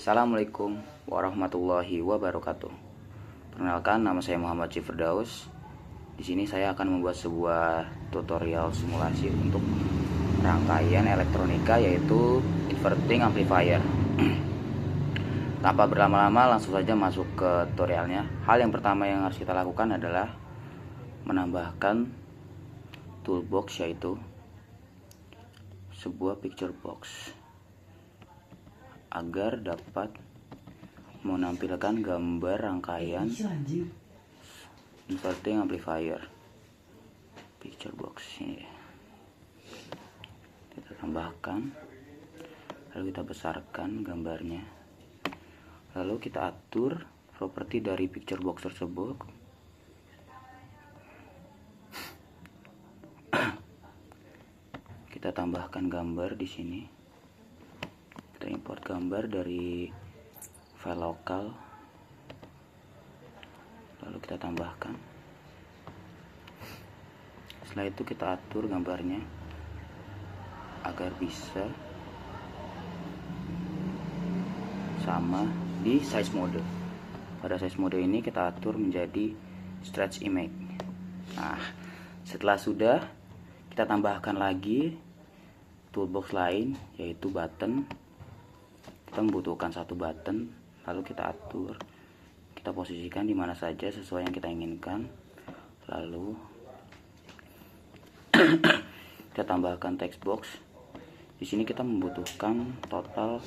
Assalamualaikum warahmatullahi wabarakatuh. Perkenalkan, nama saya Muhammad Firdaus. Di sini saya akan membuat sebuah tutorial simulasi untuk rangkaian elektronika, yaitu inverting amplifier. Tanpa berlama-lama, langsung saja masuk ke tutorialnya. Hal yang pertama yang harus kita lakukan adalah menambahkan toolbox, yaitu sebuah picture box, agar dapat menampilkan gambar rangkaian inverting amplifier. Picture box ini kita tambahkan, lalu kita besarkan gambarnya, lalu kita atur properti dari picture box tersebut. Kita tambahkan gambar di sini. Kita import gambar dari file lokal, lalu kita tambahkan. Setelah itu kita atur gambarnya agar bisa sama di size mode. Pada size mode ini kita atur menjadi stretch image. Nah, setelah sudah, kita tambahkan lagi toolbox lain, yaitu button. Kita membutuhkan satu button, lalu kita atur, kita posisikan di mana saja sesuai yang kita inginkan. Lalu kita tambahkan text box. Di sini kita membutuhkan total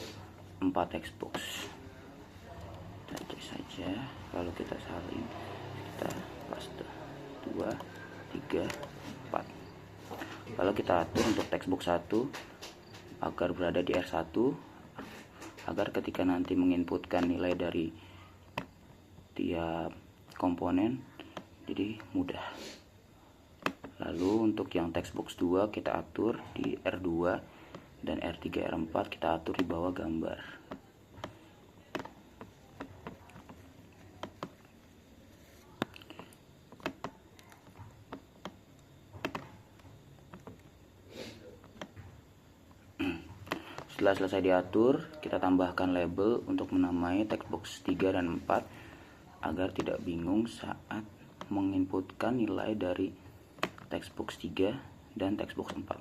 4 text box. Kita cek saja, lalu kita salin, kita paste 2, 3, 4. Lalu kita atur untuk text box 1 agar berada di R1, agar ketika nanti menginputkan nilai dari tiap komponen jadi mudah. Lalu untuk yang text box 2 kita atur di R2, dan R3, R4 kita atur di bawah gambar. Setelah selesai diatur, kita tambahkan label untuk menamai text box 3 dan 4 agar tidak bingung saat menginputkan nilai dari text box 3 dan text box 4.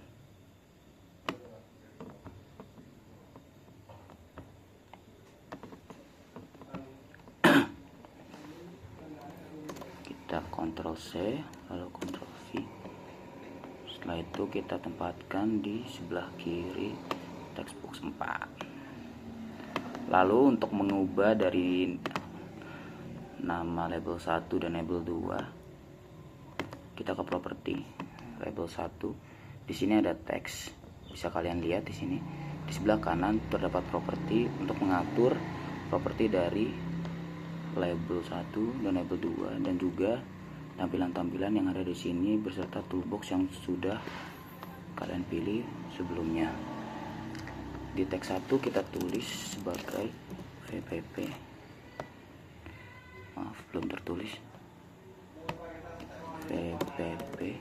Kita Ctrl C lalu Ctrl V. Setelah itu kita tempatkan di sebelah kiri text box 4. Lalu untuk mengubah dari nama label 1 dan label 2, kita ke properti label 1. Di sini ada teks, bisa kalian lihat di sini. Di sebelah kanan terdapat properti untuk mengatur properti dari label 1 dan label 2, dan juga tampilan-tampilan yang ada di sini beserta toolbox yang sudah kalian pilih sebelumnya. Di teks 1 kita tulis sebagai VPP. Maaf, belum tertulis. VPP.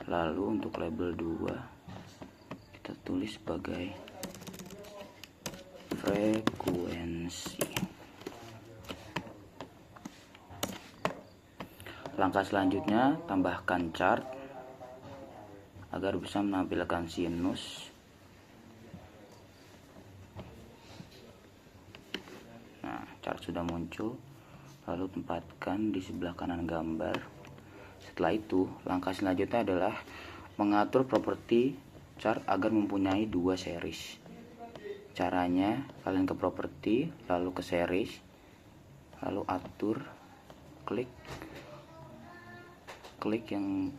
Lalu untuk label 2 kita tulis sebagai frekuensi. Langkah selanjutnya, tambahkan chart agar bisa menampilkan sinus. Nah, chart sudah muncul, lalu tempatkan di sebelah kanan gambar. Setelah itu, langkah selanjutnya adalah mengatur properti chart agar mempunyai 2 series. Caranya, kalian ke properti, lalu ke series, lalu atur, klik yang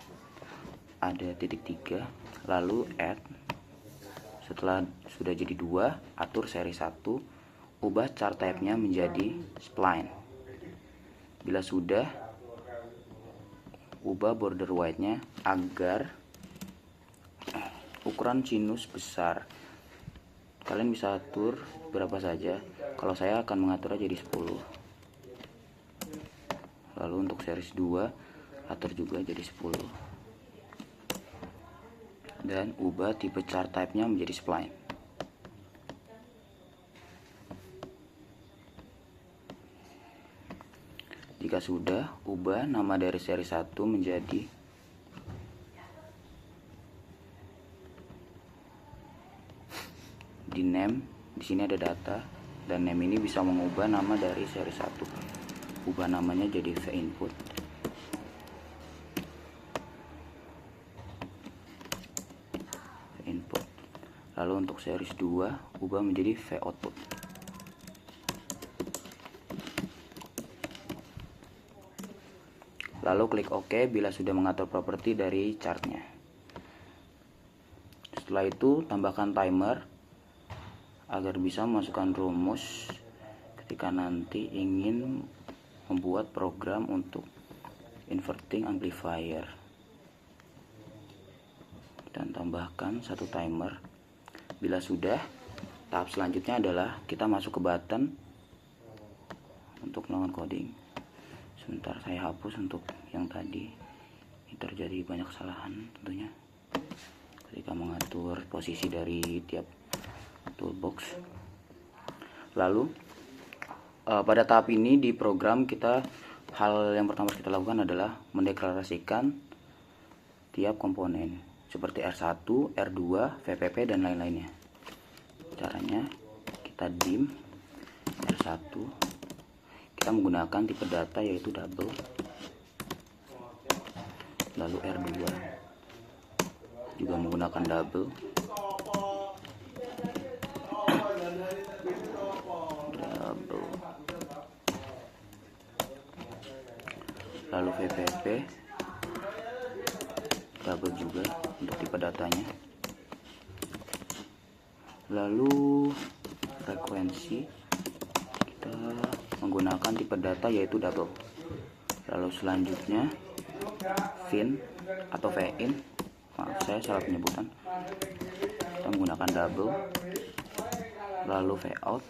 ada titik 3, lalu add. Setelah sudah jadi 2, atur seri 1, ubah chart type-nya menjadi spline. Bila sudah, ubah border white-nya agar ukuran sinus besar. Kalian bisa atur berapa saja. Kalau saya akan mengaturnya jadi 10. Lalu untuk series 2 atur juga jadi 10. Dan ubah tipe chart type-nya menjadi spline. Jika sudah, ubah nama dari seri 1 menjadi di name. Di sini ada data, dan name ini bisa mengubah nama dari seri 1. Ubah namanya jadi v-input. Lalu untuk series 2 ubah menjadi v-output. Lalu klik OK bila sudah mengatur properti dari chartnya. Setelah itu tambahkan timer agar bisa memasukkan rumus ketika nanti ingin membuat program untuk inverting amplifier. Dan tambahkan satu timer. Bila sudah, tahap selanjutnya adalah kita masuk ke button untuk melakukan coding. Sebentar saya hapus untuk yang tadi. Ini terjadi banyak kesalahan tentunya ketika mengatur posisi dari tiap toolbox. Lalu pada tahap ini di program kita, hal yang pertama kita lakukan adalah mendeklarasikan tiap komponen seperti R1, R2, VPP, dan lain-lainnya. Caranya kita dim R1, kita menggunakan tipe data yaitu double. Lalu R2 juga menggunakan double. Lalu VPP double juga untuk tipe datanya. Lalu frekuensi kita menggunakan tipe data yaitu double. Lalu selanjutnya fin atau v-in, maaf saya salah penyebutan, kita menggunakan double. Lalu v-out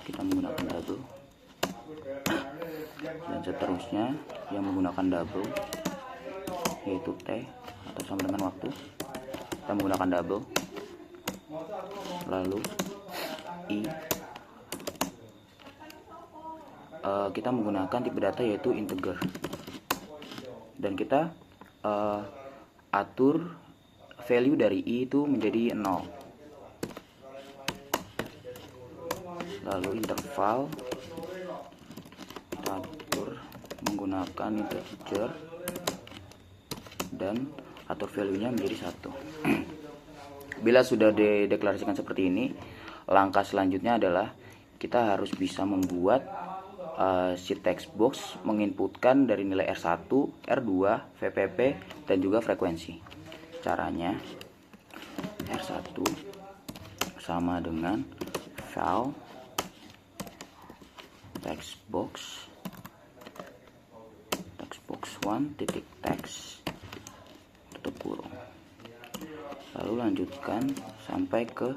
kita menggunakan double, dan seterusnya yang menggunakan double yaitu T atau sama dengan waktu, kita menggunakan double. Lalu I kita menggunakan tipe data yaitu integer, dan kita atur value dari I itu menjadi 0. Lalu interval kita atur menggunakan integer dan atur value-nya menjadi 1. Bila sudah dideklarasikan seperti ini, langkah selanjutnya adalah kita harus bisa membuat si text box menginputkan dari nilai R1, R2, VPP, dan juga frekuensi. Caranya R1 sama dengan val text box 1 titik text tutup kurung. Lalu lanjutkan sampai ke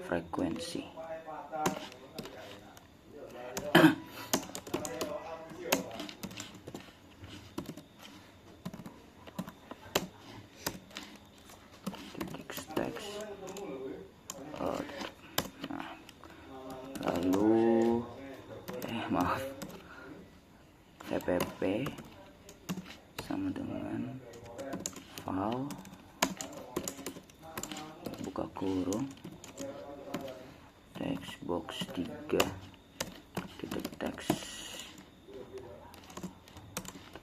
frekuensi. Lalu VPP sama dengan val buka kurung text box 3 titik text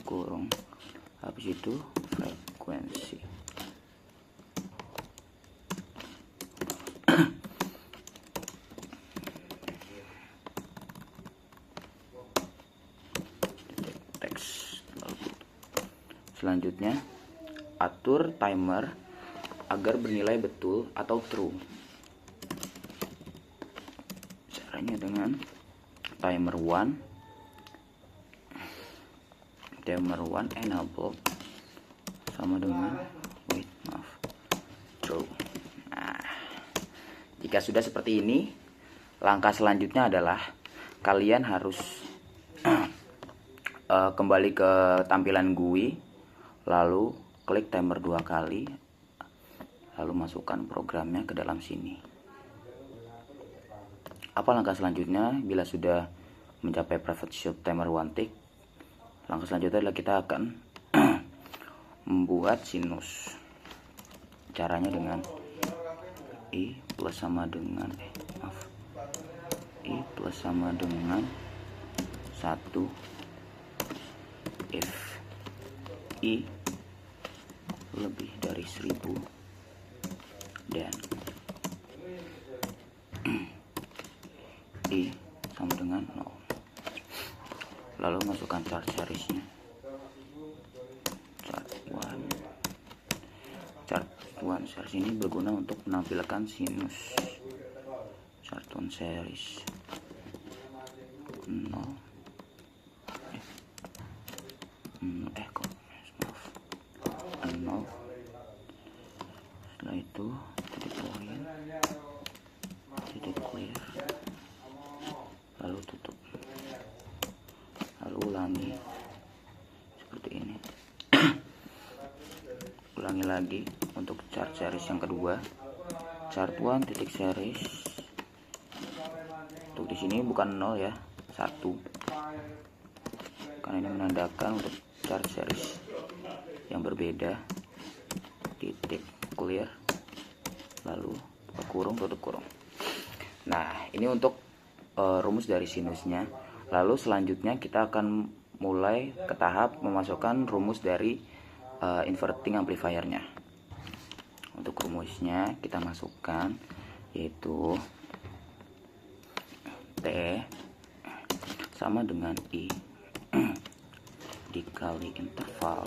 kurung, habis itu frekuensi. Selanjutnya atur timer agar bernilai betul atau true. Caranya dengan timer 1 enable sama dengan true. Nah, jika sudah seperti ini, langkah selanjutnya adalah kalian harus kembali ke tampilan GUI, lalu klik timer 2 kali, lalu masukkan programnya ke dalam sini. Apa langkah selanjutnya? Bila sudah mencapai private shield timer 1 tick. Langkah selanjutnya adalah kita akan membuat sinus. Caranya dengan I plus sama dengan I plus sama dengan 1 if I lebih dari 1000 dan I sama dengan 0. Lalu masukkan chart seriesnya. Chart 1 series ini berguna untuk menampilkan sinus. Chart 1 series 0 0. Setelah itu titik poin, titik clear, lalu tutup, lalu ulangi seperti ini. Ulangi lagi untuk chart series yang kedua, chart 1 titik series. Untuk di sini bukan 0 ya, 1, karena ini menandakan untuk chart series yang berbeda. Titik clear, lalu buka kurung, tutup kurung. Nah, ini untuk rumus dari sinusnya. Lalu selanjutnya kita akan mulai ke tahap memasukkan rumus dari inverting amplifiernya. Untuk rumusnya kita masukkan yaitu T sama dengan I dikali interval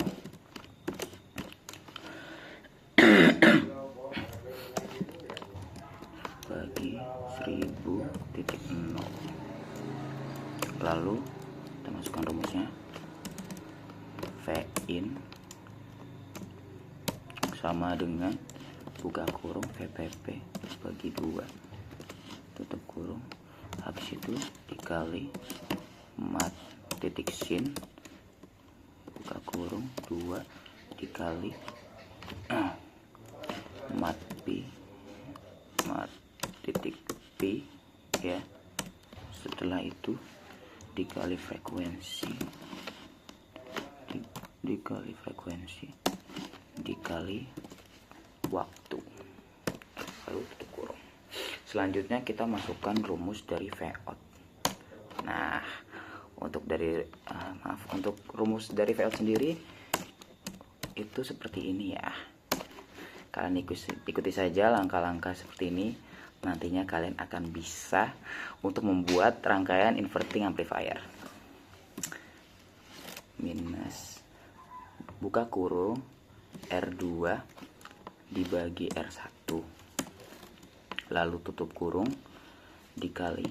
bagi 1000.0. Lalu kita masukkan rumusnya, V in sama dengan buka kurung VPP bagi 2 tutup kurung, habis itu dikali mat titik sin buka kurung 2 dikali mat titik P ya. Setelah itu dikali frekuensi dikali waktu, lalu tutup kurung. Selanjutnya kita masukkan rumus dari Vout. Nah, untuk rumus dari Vout sendiri itu seperti ini ya. Kalian ikuti saja langkah-langkah seperti ini. Nantinya kalian akan bisa untuk membuat rangkaian inverting amplifier. Minus buka kurung R2 dibagi R1, lalu tutup kurung dikali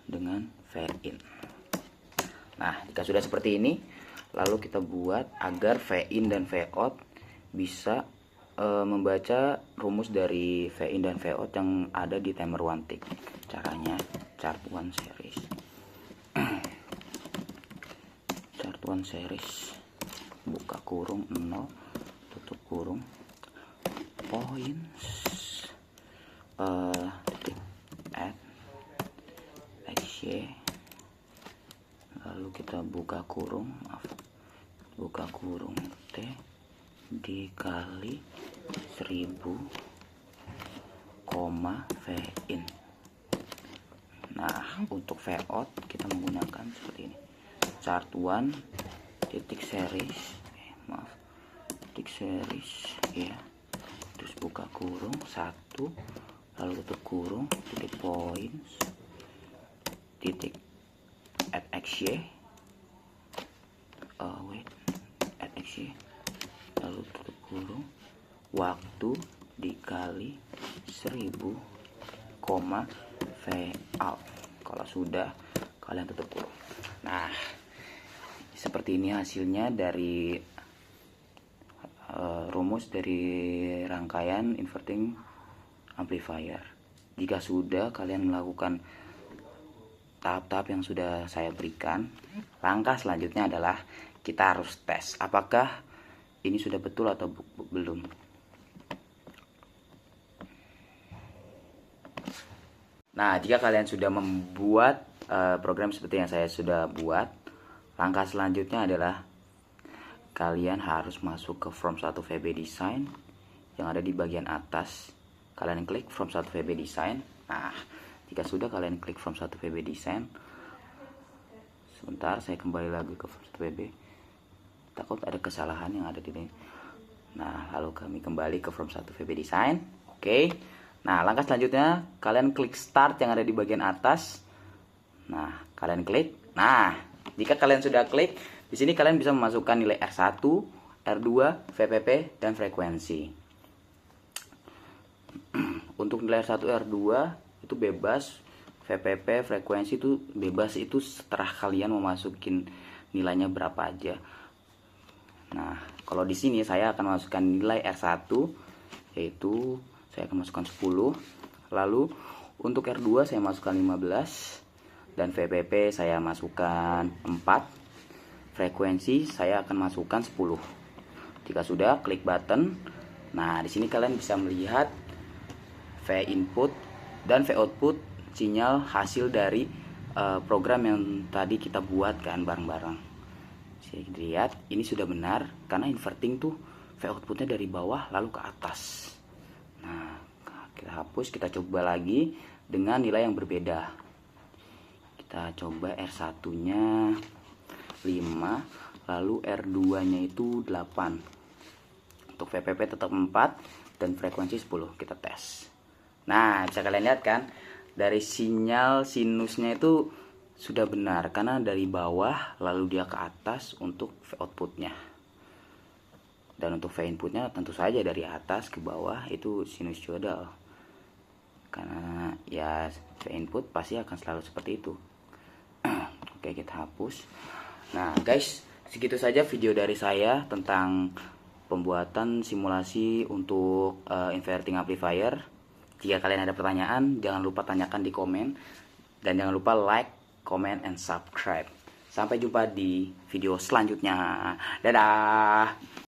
dengan Vin. Nah, jika sudah seperti ini, lalu kita buat agar Vin dan Vout bisa membaca rumus dari Vin dan Vout yang ada di timer 1 tick. Caranya chart 1 series. Chart 1 series buka kurung 0 tutup kurung points titik add xy, lalu kita buka kurung T dikali 1000, Vin. Nah, untuk Vout kita menggunakan seperti ini, chart 1 titik series ya, terus buka kurung 1 lalu tutup kurung titik points titik add xy add xy, lalu tutup kurung waktu dikali 1000, Vout. Kalau sudah, kalian tutup kurung. Nah, seperti ini hasilnya dari rumus dari rangkaian inverting amplifier. Jika sudah kalian melakukan tahap-tahap yang sudah saya berikan, langkah selanjutnya adalah kita harus tes apakah ini sudah betul atau belum. Nah, jika kalian sudah membuat program seperti yang saya sudah buat, langkah selanjutnya adalah kalian harus masuk ke From 1 VB Design yang ada di bagian atas. Kalian klik From 1 VB Design. Nah, jika sudah kalian klik From 1 VB Design, sebentar saya kembali lagi ke From 1 VB. Takut ada kesalahan yang ada di sini. Nah, lalu kami kembali ke From 1 VB Design. Oke. Nah, langkah selanjutnya kalian klik Start yang ada di bagian atas. Nah, kalian klik. Nah, jika kalian sudah klik, di sini kalian bisa memasukkan nilai R1, R2, VPP, dan frekuensi. Untuk nilai R1, R2 itu bebas, VPP, frekuensi itu bebas, itu setelah kalian memasukin nilainya berapa aja. Nah, kalau di sini saya akan masukkan nilai R1, yaitu saya akan masukkan 10. Lalu untuk R2 saya masukkan 15. Dan VPP saya masukkan 4. Frekuensi saya akan masukkan 10. Jika sudah, klik button. Nah, di sini kalian bisa melihat V input dan V output sinyal hasil dari program yang tadi kita buat kan bareng-bareng. Saya lihat ini sudah benar karena inverting tuh V outputnya dari bawah lalu ke atas. Nah, kita hapus, kita coba lagi dengan nilai yang berbeda. Kita coba R1 nya 5, lalu R2 nya itu 8. Untuk VPP tetap 4 dan frekuensi 10. Kita tes. Nah, bisa kalian lihat kan, dari sinyal sinusnya itu sudah benar karena dari bawah lalu dia ke atas untuk V outputnya. Dan untuk V inputnya tentu saja dari atas ke bawah itu sinusoidal. Karena ya V input pasti akan selalu seperti itu. Oke, kita hapus. Nah guys, segitu saja video dari saya tentang pembuatan simulasi untuk inverting amplifier. Jika kalian ada pertanyaan, jangan lupa tanyakan di komen. Dan jangan lupa like, comment, and subscribe. Sampai jumpa di video selanjutnya. Dadah.